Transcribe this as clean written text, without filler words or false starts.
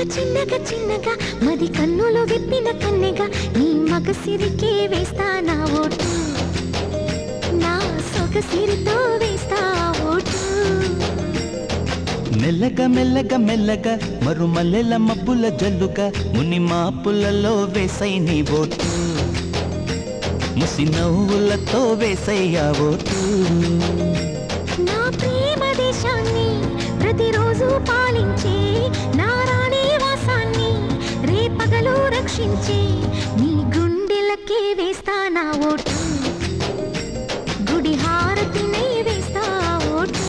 చిన్నగా చిన్నగా మది కన్నులు విప్పిన కన్నెగా నీ మగ సిరికే వేస్తా నా ఓటు నా సొగసిరితో వేస్తా ఓటు మెల్లగా మెల్లగా మెల్లగా మరుమల్లెల మబ్బుల జల్లుగా ముని మాపులలో వేసై నీ ఓటు ముసి నవ్వులతో వేసయ్యా ఓటు నా ప్రేమ దేశాన్ని ప్రతిరోజు పాలించే